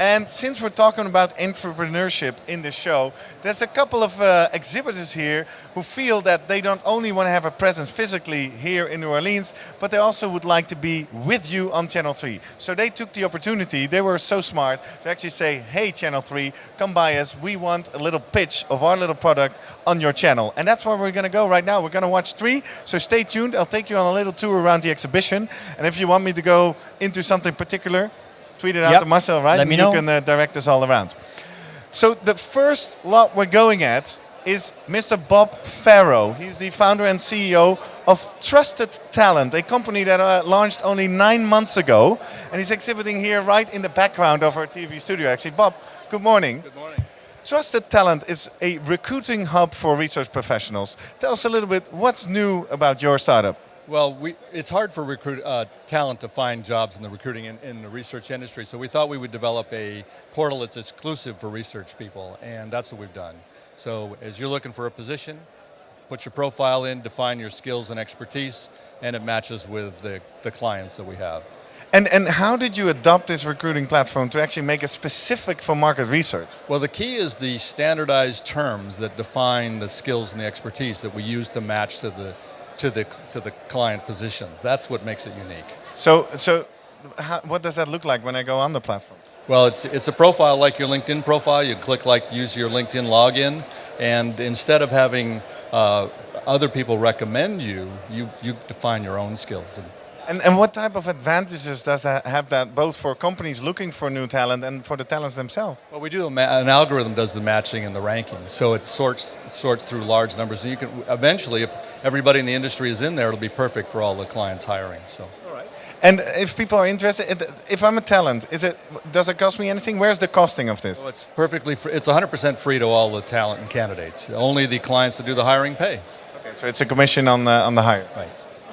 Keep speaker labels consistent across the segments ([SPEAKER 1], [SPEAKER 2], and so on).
[SPEAKER 1] And since we're talking about entrepreneurship in the show, there's a couple of exhibitors here who feel that they don't only want to have a presence physically here in New Orleans, but they also would like to be with you on Channel 3. So they took the opportunity, they were so smart, to actually say, hey Channel 3, come by us, we want a little pitch of our little product on your channel. And that's where we're going to go right now. We're going to watch 3, so stay tuned. I'll take you on a little tour around the exhibition. And if you want me to go into something particular, tweet it out to Marcel, right?
[SPEAKER 2] Let me know.
[SPEAKER 1] You can direct us all around. So the first lot we're going at is Mr. Bob Farrow. He's the founder and CEO of Trusted Talent, a company that launched only 9 months ago. And he's exhibiting here right in the background of our TV studio, actually. Bob, good morning.
[SPEAKER 3] Good morning.
[SPEAKER 1] Trusted Talent is a recruiting hub for research professionals. Tell us a little bit what's new about your startup.
[SPEAKER 3] Well, it's hard for talent to find jobs in the recruiting in the research industry, so we thought we would develop a portal that's exclusive for research people, and that's what we've done. So as you're looking for a position, put your profile in, define your skills and expertise, and it matches with the clients that we have.
[SPEAKER 1] And how did you adopt this recruiting platform to actually make it specific for market research?
[SPEAKER 3] Well, the key is the standardized terms that define the skills and the expertise that we use to match to the client positions. That's what makes it unique.
[SPEAKER 1] So what does that look like when I go on the platform?
[SPEAKER 3] Well, it's a profile like your LinkedIn profile. You click use your LinkedIn login, and instead of having other people recommend you, you define your own skills.
[SPEAKER 1] And what type of advantages does that have, that both for companies looking for new talent and for the talents themselves?
[SPEAKER 3] Well, we do an algorithm does the matching and the ranking, so it sorts through large numbers. And you can eventually, if everybody in the industry is in there, it'll be perfect for all the clients hiring. So.
[SPEAKER 1] All right. And if people are interested, if I'm a talent, does it cost me anything? Where's the costing of this?
[SPEAKER 3] Well, it's perfectly free. It's 100% free to all the talent and candidates. Only the clients that do the hiring pay.
[SPEAKER 1] Okay, so it's a commission on the hire.
[SPEAKER 3] Right.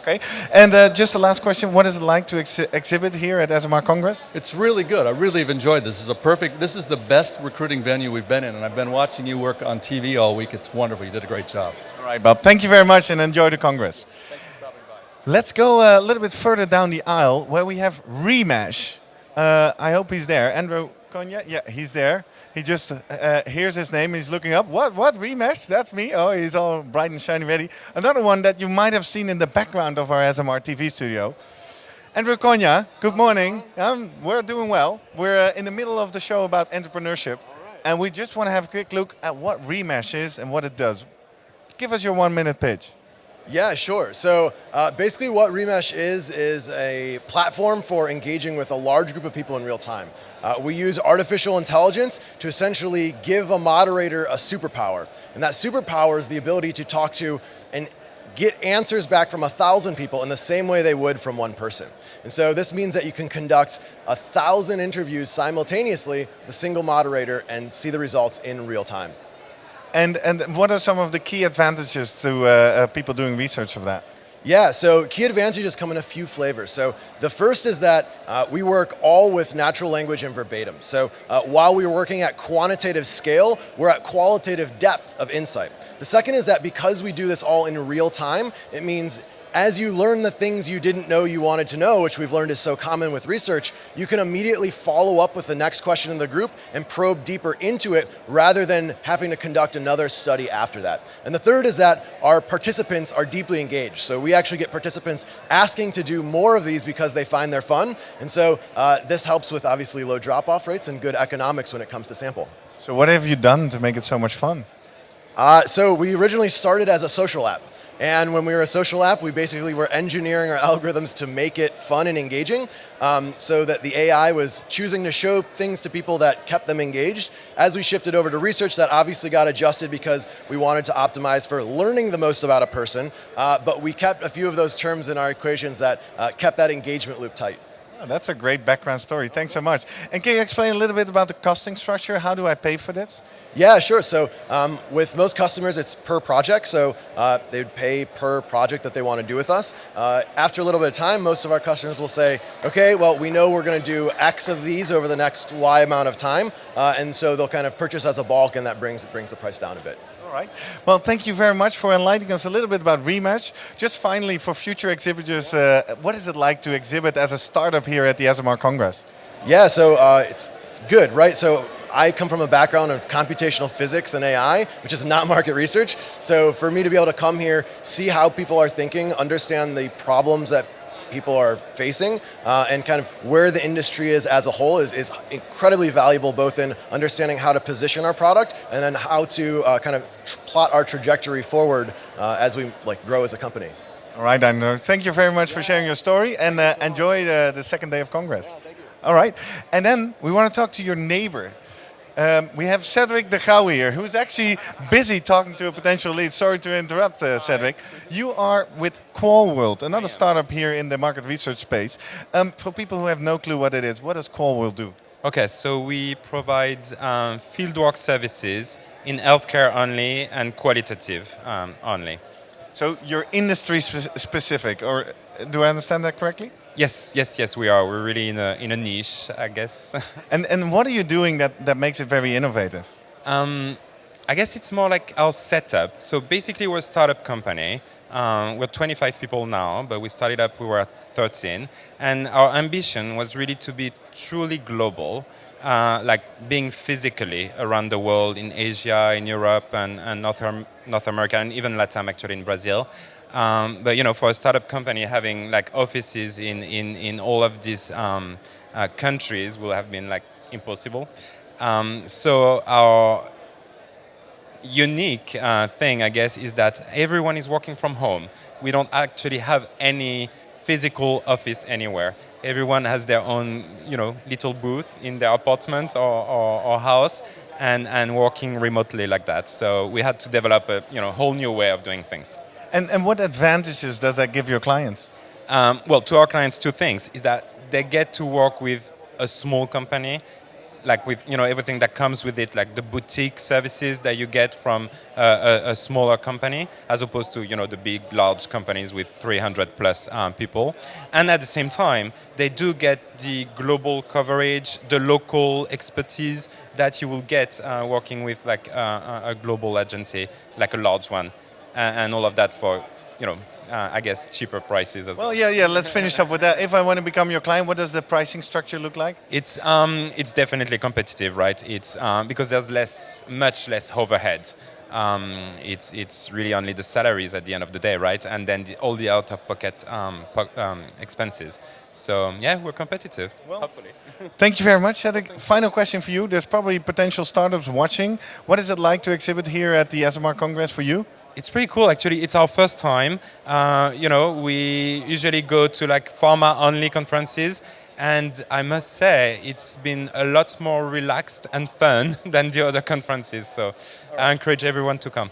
[SPEAKER 1] Okay. And just the last question, what is it like to exhibit here at SMR Congress?
[SPEAKER 3] It's really good. I really have enjoyed this. This is the best recruiting venue we've been in, and I've been watching you work on TV all week. It's wonderful. You did a great job.
[SPEAKER 1] All right, Bob. Thank you very much and enjoy the Congress.
[SPEAKER 3] Thanks for stopping by.
[SPEAKER 1] Let's go a little bit further down the aisle where we have Remesh. I hope he's there. Andrew Konya? Yeah, he's there. He just hears his name and he's looking up. What? Remesh? That's me. Oh, he's all bright and shiny ready. Another one that you might have seen in the background of our SMR TV studio. Andrew Konya, good morning. We're doing well. We're in the middle of the show about entrepreneurship. And we just want to have a quick look at what Remesh is and what it does. Give us your 1 minute pitch.
[SPEAKER 4] Yeah, sure. So basically what Remesh is a platform for engaging with a large group of people in real time. We use artificial intelligence to essentially give a moderator a superpower. And that superpower is the ability to talk to and get answers back from 1,000 people in the same way they would from one person. And so this means that you can conduct 1,000 interviews simultaneously with a single moderator and see the results in real time.
[SPEAKER 1] And what are some of the key advantages to people doing research of that?
[SPEAKER 4] Yeah, so key advantages come in a few flavors. So the first is that we work all with natural language and verbatim. So while we're working at quantitative scale, we're at qualitative depth of insight. The second is that because we do this all in real time, it means as you learn the things you didn't know you wanted to know, which we've learned is so common with research, you can immediately follow up with the next question in the group and probe deeper into it rather than having to conduct another study after that. And the third is that our participants are deeply engaged. So we actually get participants asking to do more of these because they find they're fun. And so this helps with obviously low drop-off rates and good economics when it comes to sample.
[SPEAKER 1] So what have you done to make it so much fun?
[SPEAKER 4] So we originally started as a social app. And when we were a social app, we basically were engineering our algorithms to make it fun and engaging so that the AI was choosing to show things to people that kept them engaged. As we shifted over to research, that obviously got adjusted because we wanted to optimize for learning the most about a person, but we kept a few of those terms in our equations that kept that engagement loop tight.
[SPEAKER 1] Oh, that's a great background story. Thanks so much. And can you explain a little bit about the costing structure? How do I pay for this?
[SPEAKER 4] Yeah, sure. So with most customers, it's per project. So they would pay per project that they want to do with us. After a little bit of time, most of our customers will say, okay, well, we know we're going to do X of these over the next Y amount of time. And so they'll kind of purchase as a bulk, and that brings the price down a bit.
[SPEAKER 1] All right. Well, thank you very much for enlightening us a little bit about Remesh. Just finally, for future exhibitors, what is it like to exhibit as a startup here at the SMR Congress?
[SPEAKER 4] Yeah, so It's good, right? So I come from a background of computational physics and AI, which is not market research. So for me to be able to come here, see how people are thinking, understand the problems that people are facing, and kind of where the industry is as a whole is incredibly valuable, both in understanding how to position our product and then how to kind of plot our trajectory forward as we grow as a company.
[SPEAKER 1] All right, Dino. Thank you very much for sharing your story, and enjoy the second day of Congress.
[SPEAKER 4] Yeah, thank you.
[SPEAKER 1] All right, and then we want to talk to your neighbor. We have Cedric de Gouw here, who's actually busy talking to a potential lead. Sorry to interrupt, Cedric. You are with QualWorld, another startup here in the market research space. For people who have no clue what it is, what does QualWorld do?
[SPEAKER 2] Okay, so we provide fieldwork services in healthcare only and qualitative only.
[SPEAKER 1] So you're industry specific, or do I understand that correctly?
[SPEAKER 2] Yes, we are. We're really in a niche, I guess.
[SPEAKER 1] And what are you doing that makes it very innovative?
[SPEAKER 2] I guess it's more like our setup. So basically, we're a startup company. We're 25 people now, but we started up, we were at 13. And our ambition was really to be truly global, like being physically around the world, in Asia, in Europe, and North America, and even Latam, actually, in Brazil. But for a startup company, having offices in all of these countries will have been impossible. So our unique thing, I guess, is that everyone is working from home. We don't actually have any physical office anywhere. Everyone has their own, little booth in their apartment or house, and working remotely like that. So we had to develop a whole new way of doing things.
[SPEAKER 1] And what advantages does that give your clients?
[SPEAKER 2] Well, to our clients, two things is that they get to work with a small company, with everything that comes with it, like the boutique services that you get from a smaller company, as opposed to the big, large companies with 300 plus people. And at the same time, they do get the global coverage, the local expertise that you will get working with a global agency, like a large one. And all of that for, I guess, cheaper prices as well.
[SPEAKER 1] Well, yeah. Let's finish up with that. If I want to become your client, what does the pricing structure look like?
[SPEAKER 2] It's definitely competitive, right? It's because there's much less overhead. It's really only the salaries at the end of the day, right? And then all the out-of-pocket expenses. So yeah, we're competitive. Well, hopefully.
[SPEAKER 1] Thank you very much, Cedric. Final question for you. There's probably potential startups watching. What is it like to exhibit here at the SMR Congress for you?
[SPEAKER 2] It's pretty cool, actually. It's our first time. We usually go to pharma-only conferences, and I must say it's been a lot more relaxed and fun than the other conferences. So I encourage everyone to come.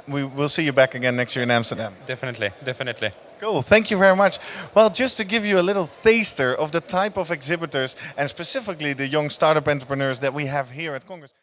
[SPEAKER 1] We will see you back again next year in Amsterdam.
[SPEAKER 2] Definitely.
[SPEAKER 1] Cool, thank you very much. Well, just to give you a little taster of the type of exhibitors and specifically the young startup entrepreneurs that we have here at Congress.